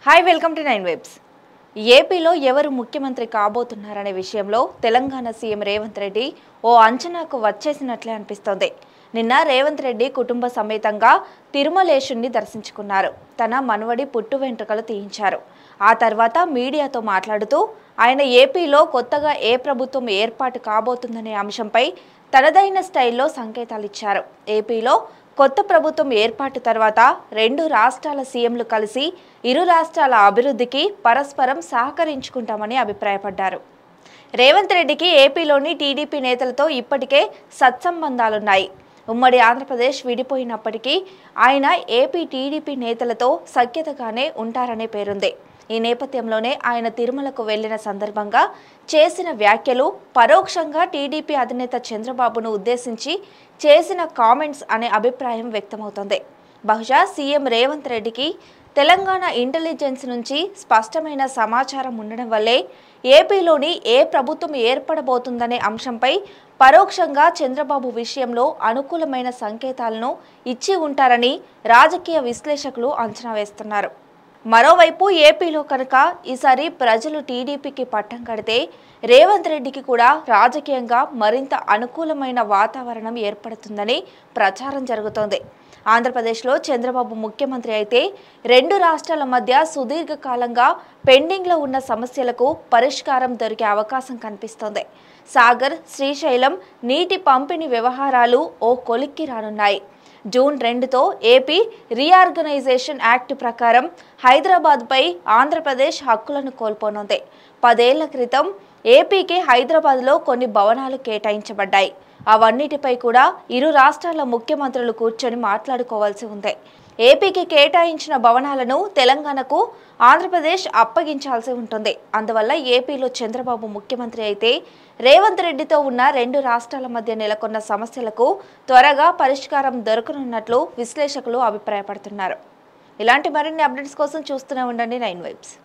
Hi welcome to 9 webs. ఏపీలో ఎవరు ముఖ్యమంత్రి కాబోతున్నారనే విషయంలో తెలంగాణ సీఎం రేవంత్ రెడ్డి ఓ అంచనాకు వచ్చేసినట్లే అనిపిస్తోంది. నిన్న రేవంత్ రెడ్డి కుటుంబ సమేతంగా తిరుమలేశుని దర్శించుకున్నారు. తన మనవడి పుట్టు వెంట్రుకలు తీయించారు. ఆ తర్వాత మీడియాతో మాట్లాడుతూ ఆయన ఏపీలో కొత్తగా ఏ ప్రభుత్వం ఏర్పాటు కాబోతుందనే అంశంపై తనదైన స్టైల్లో సంకేతాలు ఇచ్చారు. ఏపీలో కొత్త ప్రభుత్వం ఏర్పాటు తర్వాత రెండు రాష్ట్రాల సీఎంలు కలిసి ఇరు రాష్ట్రాల అభివృద్ధికి పరస్పరం సహకరించుకుంటామని అభిప్రాయపడ్డారు. రేవంత్ రెడ్డికి ఏపీలోని టీడీపీ నేతలతో ఇప్పటికే సత్సంబంధాలున్నాయి. ఉమ్మడి ఆంధ్రప్రదేశ్ విడిపోయినప్పటికీ ఆయన ఏపీ టీడీపీ నేతలతో సఖ్యతగానే ఉంటారనే పేరుంది. ఈ నేపథ్యంలోనే ఆయన తిరుమలకు వెళ్లిన సందర్భంగా చేసిన వ్యాఖ్యలు పరోక్షంగా టీడీపీ అధినేత చంద్రబాబును ఉద్దేశించి చేసిన కామెంట్స్ అనే అభిప్రాయం వ్యక్తమవుతోంది. బహుశా సీఎం రేవంత్ రెడ్డికి తెలంగాణ ఇంటెలిజెన్స్ నుంచి స్పష్టమైన సమాచారం ఉండడం వల్లే ఏపీలోని ఏ ప్రభుత్వం ఏర్పడబోతుందనే అంశంపై పరోక్షంగా చంద్రబాబు విషయంలో అనుకూలమైన సంకేతాలను ఇచ్చి ఉంటారని రాజకీయ విశ్లేషకులు అంచనా వేస్తున్నారు. మరోవైపు ఏపీలో కనుక ఈసారి ప్రజలు టీడీపీకి పట్టం కడితే రేవంత్ రెడ్డికి కూడా రాజకీయంగా మరింత అనుకూలమైన వాతావరణం ఏర్పడుతుందని ప్రచారం జరుగుతోంది. ఆంధ్రప్రదేశ్లో చంద్రబాబు ముఖ్యమంత్రి అయితే రెండు రాష్ట్రాల మధ్య సుదీర్ఘకాలంగా పెండింగ్లో ఉన్న సమస్యలకు పరిష్కారం దొరికే అవకాశం కనిపిస్తోంది. సాగర్, శ్రీశైలం నీటి పంపిణీ వ్యవహారాలు ఓ కొలిక్కి రానున్నాయి. జూన్ 2తో ఏపీ రీఆర్గనైజేషన్ యాక్ట్ ప్రకారం హైదరాబాద్పై ఆంధ్రప్రదేశ్ హక్కులను కోల్పోనుంది. 10 ఏళ్ల క్రితం ఏపీకి హైదరాబాద్లో కొన్ని భవనాలు కేటాయించబడ్డాయి. అవన్నిటిపై కూడా ఇరు రాష్ట్రాల ముఖ్యమంత్రులు కూర్చొని మాట్లాడుకోవాల్సి ఉంది. ఏపీకి కేటాయించిన భవనాలను తెలంగాణకు ఆంధ్రప్రదేశ్ అప్పగించాల్సి ఉంటుంది. అందువల్ల ఏపీలో చంద్రబాబు ముఖ్యమంత్రి అయితే రేవంత్ రెడ్డితో ఉన్న రెండు రాష్ట్రాల మధ్య నెలకొన్న సమస్యలకు త్వరగా పరిష్కారం దొరకనున్నట్లు విశ్లేషకులు అభిప్రాయపడుతున్నారు. ఇలాంటి మరిన్ని అప్డేట్స్ కోసం చూస్తూనే ఉండండి 9 వెబ్స్.